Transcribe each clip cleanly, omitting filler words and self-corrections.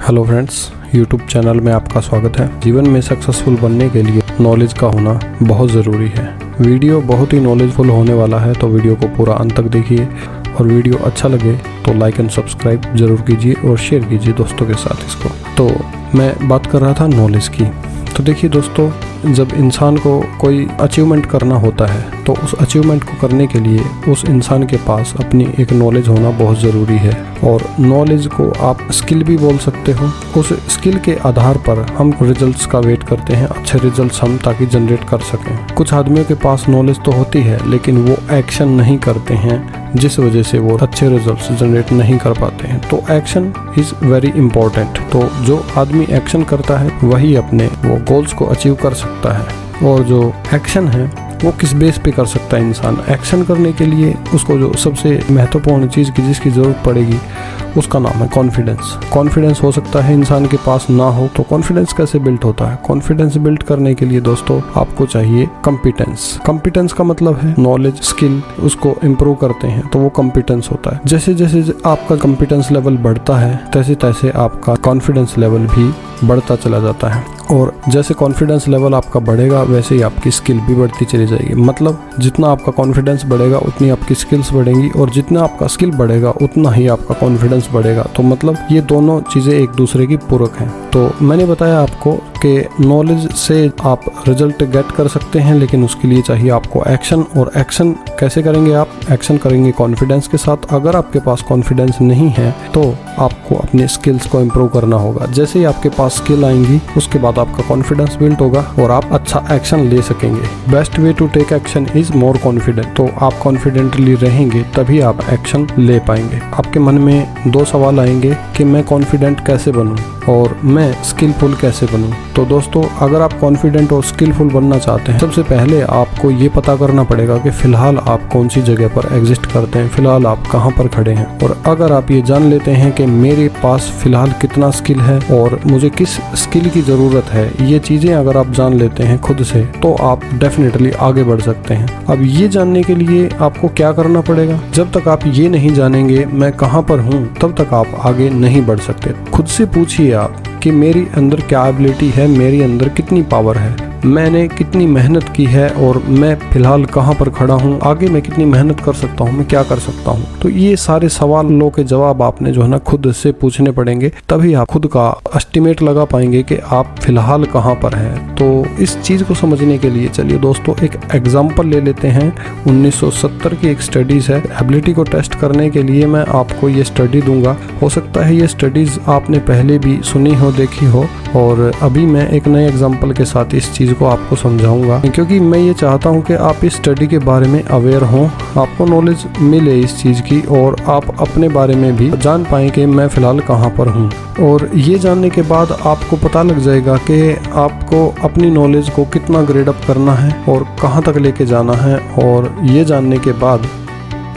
Hello friends, YouTube channel में आपका स्वागत है। जीवन में सक्सेसफुल बनने के लिए नॉलेज का होना बहुत ज़रूरी है। वीडियो बहुत ही नॉलेजफुल होने वाला है, तो वीडियो को पूरा अंत तक देखिए और वीडियो अच्छा लगे तो लाइक एंड सब्सक्राइब ज़रूर कीजिए और शेयर कीजिए दोस्तों के साथ इसको। तो मैं बात कर रहा था नॉलेज की। तो देखिए दोस्तों, जब इंसान को कोई अचीवमेंट करना होता है तो उस अचीवमेंट को करने के लिए उस इंसान के पास अपनी एक नॉलेज होना बहुत ज़रूरी है। और नॉलेज को आप स्किल भी बोल सकते हो। उस स्किल के आधार पर हम रिजल्ट्स का वेट करते हैं, अच्छे रिजल्ट्स हम ताकि जनरेट कर सकें। कुछ आदमियों के पास नॉलेज तो होती है लेकिन वो एक्शन नहीं करते हैं, जिस वजह से वो अच्छे रिजल्ट्स जनरेट नहीं कर पाते हैं। तो एक्शन इज़ वेरी इंपॉर्टेंट। तो जो आदमी एक्शन करता है वही अपने वो गोल्स को अचीव कर सकता है। और जो एक्शन है वो किस बेस पे कर सकता है इंसान। एक्शन करने के लिए उसको जो सबसे महत्वपूर्ण चीज़ की जिसकी ज़रूरत पड़ेगी उसका नाम है कॉन्फिडेंस। कॉन्फिडेंस हो सकता है इंसान के पास ना हो, तो कॉन्फिडेंस कैसे बिल्ड होता है? कॉन्फिडेंस बिल्ड करने के लिए दोस्तों आपको चाहिए कॉम्पिटेंस। कॉम्पिटेंस का मतलब है नॉलेज, स्किल, उसको इम्प्रूव करते हैं तो वो कॉम्पिटेंस होता है। जैसे जैसे आपका कॉम्पिटेंस लेवल बढ़ता है तैसे तैसे आपका कॉन्फिडेंस लेवल भी बढ़ता चला जाता है। और जैसे कॉन्फिडेंस लेवल आपका बढ़ेगा वैसे ही आपकी स्किल भी बढ़ती चली जाएगी। मतलब जितना आपका कॉन्फिडेंस बढ़ेगा उतनी आपकी स्किल्स बढ़ेंगी, और जितना आपका स्किल बढ़ेगा उतना ही आपका कॉन्फिडेंस बढ़ेगा। तो मतलब ये दोनों चीज़ें एक दूसरे की पूरक हैं। तो मैंने बताया आपको कि नॉलेज से आप रिजल्ट गेट कर सकते हैं, लेकिन उसके लिए चाहिए आपको एक्शन। और एक्शन कैसे करेंगे आप? एक्शन करेंगे कॉन्फिडेंस के साथ। अगर आपके पास कॉन्फिडेंस नहीं है तो आपको अपने स्किल्स को इम्प्रूव करना होगा। जैसे ही आपके पास स्किल आएंगी उसके बाद आपका कॉन्फिडेंस बिल्ड होगा और आप अच्छा एक्शन ले सकेंगे। Best way to take action is more confident. तो आप कॉन्फिडेंटली रहेंगे तभी आप एक्शन ले पाएंगे। आपके मन में दो सवाल आएंगे कि मैं कॉन्फिडेंट कैसे बनूं और मैं स्किलफुल कैसे बनूं। तो दोस्तों, अगर आप कॉन्फिडेंट और स्किलफुल बनना चाहते हैं, सबसे पहले आपको ये पता करना पड़ेगा कि फिलहाल आप कौन सी जगह पर एग्जिस्ट करते हैं, फिलहाल आप कहाँ पर खड़े हैं। और अगर आप ये जान लेते हैं कि मेरे पास फिलहाल कितना स्किल है और मुझे किस स्किल की ज़रूरत है, ये चीज़ें अगर आप जान लेते हैं खुद से, तो आप डेफिनेटली आगे बढ़ सकते हैं। अब ये जानने के लिए आपको क्या करना पड़ेगा? जब तक आप ये नहीं जानेंगे मैं कहाँ पर हूँ, तब तक आप आगे नहीं बढ़ सकते। खुद से पूछिए आप कि मेरी अंदर क्या एबिलिटी है, मेरी अंदर कितनी पावर है, मैंने कितनी मेहनत की है और मैं फिलहाल कहाँ पर खड़ा हूँ, आगे मैं कितनी मेहनत कर सकता हूँ, मैं क्या कर सकता हूँ। तो ये सारे सवालों के जवाब आपने जो है ना खुद से पूछने पड़ेंगे, तभी आप खुद का एस्टिमेट लगा पाएंगे कि आप फिलहाल कहाँ पर हैं। तो इस चीज़ को समझने के लिए चलिए दोस्तों एक एग्जाम्पल ले लेते हैं। 1970 की एक स्टडीज़ है। एबिलिटी को टेस्ट करने के लिए मैं आपको ये स्टडी दूंगा। हो सकता है ये स्टडीज़ आपने पहले भी सुनी हो, देखी हो, और अभी मैं एक नए एग्जाम्पल के साथ इस चीज़ को आपको समझाऊंगा, क्योंकि मैं ये चाहता हूं कि आप इस स्टडी के बारे में अवेयर हों, आपको नॉलेज मिले इस चीज़ की और आप अपने बारे में भी जान पाएं कि मैं फ़िलहाल कहां पर हूं। और ये जानने के बाद आपको पता लग जाएगा कि आपको अपनी नॉलेज को कितना ग्रेड अप करना है और कहां तक लेके जाना है। और ये जानने के बाद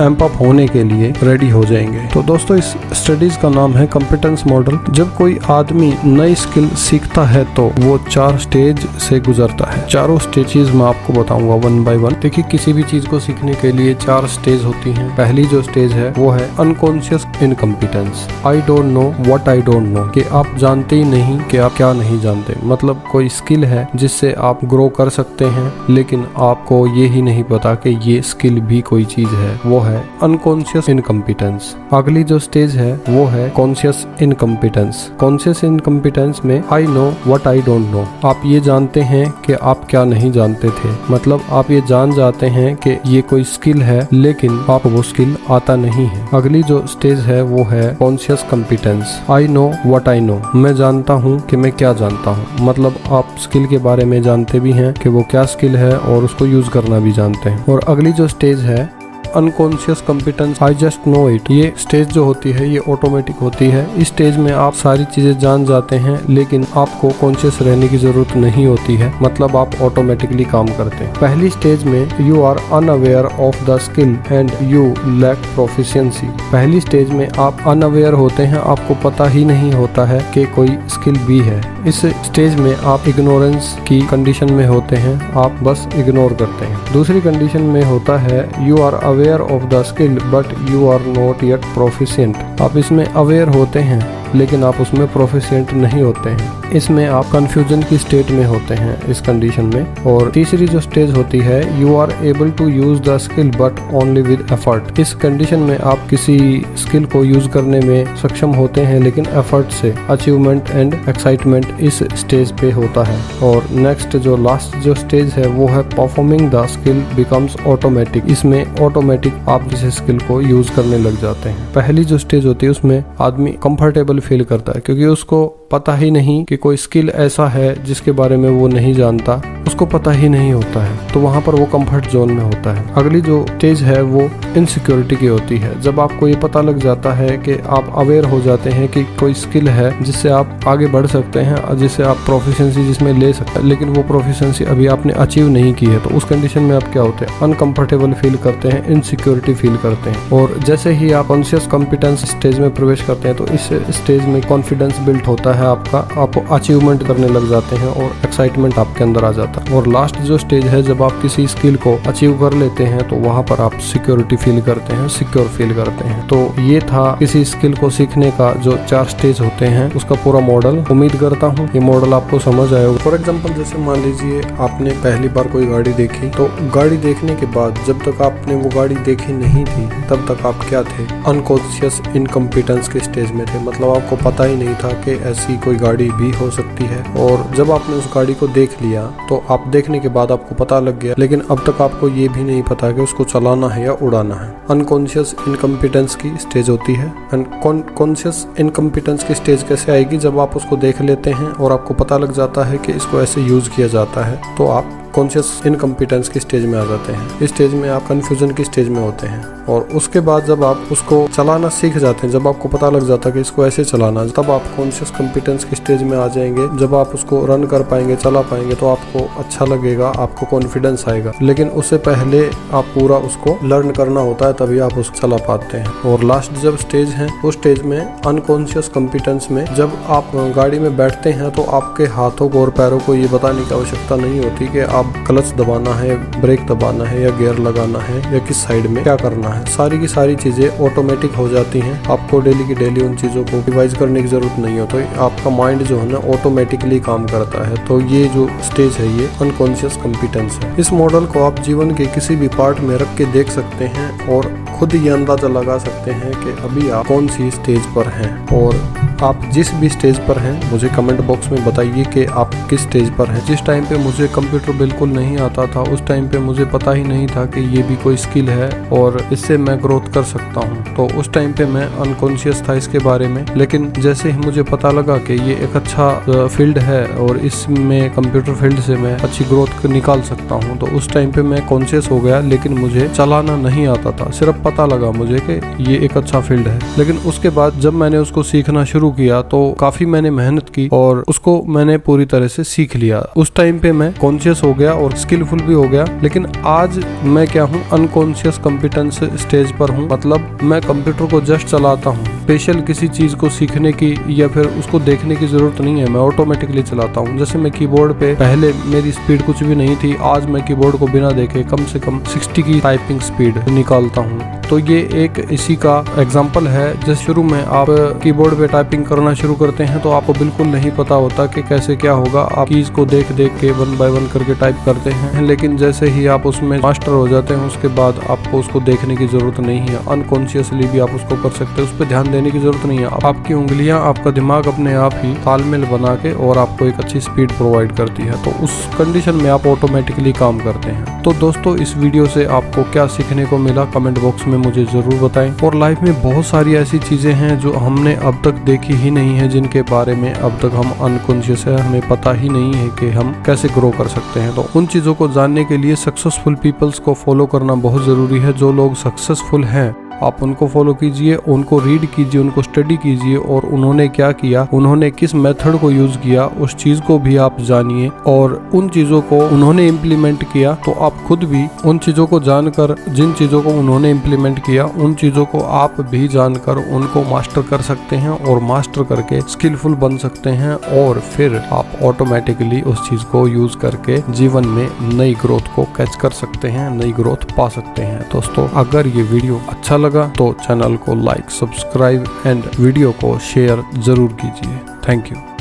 एम्प अप होने के लिए रेडी हो जाएंगे। तो दोस्तों, इस स्टडीज का नाम है कॉम्पिटेंस मॉडल। जब कोई आदमी नई स्किल सीखता है तो वो 4 स्टेज से गुजरता है। चारों स्टेजेस मैं आपको बताऊंगा वन बाय वन। देखिए, किसी भी चीज को सीखने के लिए 4 स्टेज होती हैं। पहली जो स्टेज है वो है unconscious incompetence. I don't know what I don't know, कि आप जानते ही नहीं कि आप क्या नहीं जानते। मतलब कोई स्किल है जिससे आप ग्रो कर सकते हैं, लेकिन आपको ये ही नहीं पता कि ये स्किल भी कोई चीज है। वो है अनकॉन्शियस इनकम्पिटेंस। अगली जो स्टेज है वो है कॉन्शियस इनकम्पिटेंस। कॉन्शियस इनकम्पिटेंस में I know what I don't know, आप ये जानते हैं कि आप क्या नहीं जानते थे। मतलब आप ये जान जाते हैं कि ये कोई स्किल है लेकिन आपको वो स्किल आता नहीं है। अगली जो स्टेज है वो है conscious competence. I know what I know, मैं जानता हूँ कि मैं क्या जानता हूँ। मतलब आप स्किल के बारे में जानते भी हैं कि वो क्या स्किल है और उसको यूज करना भी जानते हैं। और अगली जो स्टेज है unconscious competence, I just know it. ये स्टेज जो होती है ये ऑटोमेटिक होती है। इस स्टेज में आप सारी चीजें जान जाते हैं लेकिन आपको कॉन्शियस रहने की जरूरत नहीं होती है। मतलब आप ऑटोमेटिकली काम करते हैं। पहली स्टेज में you are unaware of the skill and you lack proficiency. पहली स्टेज में आप अनअवेयर होते हैं, आपको पता ही नहीं होता है कि कोई स्किल भी है। इस स्टेज में आप इग्नोरेंस की कंडीशन में होते हैं, आप बस इग्नोर करते हैं। दूसरी कंडीशन में होता है you are aware of the skill but you are not yet proficient. आप इसमें अवेयर होते हैं लेकिन आप उसमें प्रोफिशिएंट नहीं होते हैं। इसमें आप कंफ्यूजन की स्टेट में होते हैं इस कंडीशन में। और तीसरी जो स्टेज होती है, you are able to use the skill but only with effort. इस कंडीशन में आप किसी स्किल को यूज करने में सक्षम होते हैं लेकिन एफर्ट से। अचीवमेंट एंड एक्साइटमेंट इस स्टेज पे होता है। और नेक्स्ट जो लास्ट जो स्टेज है वो है performing the skill becomes automatic. इसमें ऑटोमेटिक आप किसी स्किल को यूज करने लग जाते हैं। पहली जो स्टेज होती है उसमें आदमी कंफर्टेबल फील करता है क्योंकि उसको पता ही नहीं कि कोई स्किल ऐसा है जिसके बारे में वो नहीं जानता, उसको पता ही नहीं होता है, तो वहाँ पर वो कंफर्ट जोन में होता है। अगली जो स्टेज है वो इनसिक्योरिटी की होती है। जब आपको ये पता लग जाता है कि आप अवेयर हो जाते हैं कि कोई स्किल है जिससे आप आगे बढ़ सकते हैं, जिससे आप प्रोफिशिएंसी जिसमें ले सकते हैं, लेकिन वो प्रोफिशिएंसी अभी आपने अचीव नहीं की है, तो उस कंडीशन में आप क्या होते हैं, अनकंफर्टेबल फील करते हैं, इनसिक्योरिटी फील करते हैं। और जैसे ही आप कॉन्शियस कॉम्पिटेंस स्टेज में प्रवेश करते हैं तो इस स्टेज में कॉन्फिडेंस बिल्ड होता है आपका, आप अचीवमेंट करने लग जाते हैं और एक्साइटमेंट आपके अंदर आ जाता है। और लास्ट जो स्टेज है, जब आप किसी स्किल को अचीव कर लेते हैं तो वहाँ पर आप सिक्योरिटी फील करते हैं, सिक्योर फील करते हैं। तो ये था किसी स्किल को सीखने का जो 4 स्टेज होते हैं उसका पूरा मॉडल। उम्मीद करता हूँ ये मॉडल आपको समझ आया होगा। फॉर एग्जाम्पल जैसे मान लीजिए आपने पहली बार कोई गाड़ी देखी, तो गाड़ी देखने के बाद जब तक आपने वो गाड़ी देखी नहीं थी तब तक आप क्या थे, अनकॉन्शियस इनकम्पिटेंस के स्टेज में थे। मतलब आपको पता ही नहीं था कि ऐसी कोई गाड़ी भी हो सकती है। और जब आपने उस गाड़ी को देख लिया तो आप देखने के बाद आपको पता लग गया, लेकिन अब तक आपको ये भी नहीं पता कि उसको चलाना है या उड़ाना है। अनकॉन्शियस इनकम्पिटेंस की स्टेज होती है। कॉन्शियस इनकम्पिटेंस की स्टेज कैसे आएगी, जब आप उसको देख लेते हैं और आपको पता लग जाता है कि इसको ऐसे यूज किया जाता है, तो आप कॉन्शियस इनकम्पिटेंस की स्टेज में आ जाते हैं। इस स्टेज में आप कंफ्यूजन की स्टेज में होते हैं। और उसके बाद जब आप उसको चलाना सीख जाते हैं, जब आपको पता लग जाता है कि इसको ऐसे चलाना, तब आप कॉन्शियस कॉम्पिटेंस की स्टेज में आ जाएंगे। जब आप उसको रन कर पाएंगे, चला पाएंगे, तो आपको अच्छा लगेगा, आपको कॉन्फिडेंस आएगा। लेकिन उससे पहले आप पूरा उसको लर्न करना होता है, तभी आप उसको चला पाते हैं। और लास्ट जब स्टेज है उस स्टेज में अनकॉन्शियस कॉम्पिटेंस में जब आप गाड़ी में बैठते हैं तो आपके हाथों को और पैरों को ये बताने की आवश्यकता नहीं होती कि आप क्लच दबाना है, ब्रेक दबाना है या गियर लगाना है या किस साइड में क्या करना है। सारी की सारी चीजें ऑटोमेटिक हो जाती हैं। आपको डेली की डेली उन चीजों को रिवाइज करने की जरूरत नहीं हो, तो आपका माइंड जो है ना ऑटोमेटिकली काम करता है। तो ये जो स्टेज है ये अनकॉन्शियस कॉम्पिटेंस है। इस मॉडल को आप जीवन के किसी भी पार्ट में रख के देख सकते हैं और खुद ये अंदाजा लगा सकते हैं कि अभी आप कौन सी स्टेज पर हैं। और आप जिस भी स्टेज पर हैं मुझे कमेंट बॉक्स में बताइए कि आप किस स्टेज पर हैं। जिस टाइम पे मुझे कंप्यूटर बिल्कुल नहीं आता था, उस टाइम पे मुझे पता ही नहीं था कि ये भी कोई स्किल है और इससे मैं ग्रोथ कर सकता हूँ। तो उस टाइम पे मैं अनकॉन्शियस था इसके बारे में। लेकिन जैसे ही मुझे पता लगा कि ये एक अच्छा फील्ड है और इसमें कंप्यूटर फील्ड से मैं अच्छी ग्रोथ निकाल सकता हूँ, तो उस टाइम पे मैं कॉन्शियस हो गया। लेकिन मुझे चलाना नहीं आता था, सिर्फ पता लगा मुझे कि ये एक अच्छा फील्ड है। लेकिन उसके बाद जब मैंने उसको सीखना शुरू किया तो काफी मैंने मेहनत की और उसको मैंने पूरी तरह से सीख लिया। उस टाइम पे मैं कॉन्शियस हो गया और स्किलफुल भी हो गया। लेकिन आज मैं क्या हूँ, अनकॉन्शियस कॉम्पिटेंस स्टेज पर हूँ। मतलब मैं कंप्यूटर को जस्ट चलाता हूँ, स्पेशल किसी चीज को सीखने की या फिर उसको देखने की जरूरत नहीं है, मैं ऑटोमेटिकली चलाता हूँ। जैसे मैं कीबोर्ड पे पहले मेरी स्पीड कुछ भी नहीं थी, आज मैं कीबोर्ड को बिना देखे कम से कम 60 की टाइपिंग स्पीड निकालता हूँ। तो ये एक इसी का एग्जाम्पल है। जैसे शुरू में आप कीबोर्ड पे टाइपिंग करना शुरू करते हैं तो आपको बिल्कुल नहीं पता होता कि कैसे क्या होगा। आप कीज को देख देख के 1 बाय 1 करके टाइप करते हैं। लेकिन जैसे ही आप उसमें मास्टर हो जाते हैं उसके बाद आपको उसको देखने की जरूरत नहीं है, अनकॉन्शियसली भी आप उसको कर सकते हैं, उस पर ध्यान देने की जरूरत नहीं है। आपकी उंगलियां, आपका दिमाग अपने आप ही तालमेल बना के और आपको एक अच्छी स्पीड प्रोवाइड करती है। तो उस कंडीशन में आप ऑटोमेटिकली काम करते हैं। तो दोस्तों इस वीडियो से आपको क्या सीखने को मिला कमेंट बॉक्स में मुझे जरूर बताएं। और लाइफ में बहुत सारी ऐसी चीजें हैं जो हमने अब तक देखी ही नहीं है, जिनके बारे में अब तक हम अनकॉन्शियस है, हमें पता ही नहीं है कि हम कैसे ग्रो कर सकते हैं। तो उन चीजों को जानने के लिए सक्सेसफुल पीपल्स को फॉलो करना बहुत जरूरी है। जो लोग सक्सेसफुल हैं आप उनको फॉलो कीजिए, उनको रीड कीजिए, उनको स्टडी कीजिए और उन्होंने क्या किया, उन्होंने किस मेथड को यूज किया, उस चीज को भी आप जानिए। और उन चीजों को उन्होंने इम्प्लीमेंट किया तो आप खुद भी उन चीजों को जानकर, जिन चीजों को उन्होंने इम्प्लीमेंट किया उन चीजों को आप भी जानकर उनको मास्टर कर सकते हैं और मास्टर करके स्किलफुल बन सकते हैं। और फिर आप ऑटोमेटिकली उस चीज को यूज करके जीवन में नई ग्रोथ को कैच कर सकते हैं, नई ग्रोथ पा सकते हैं। दोस्तों अगर ये वीडियो अच्छा लगा तो चैनल को लाइक, सब्सक्राइब एंड वीडियो को शेयर जरूर कीजिए। Thank you.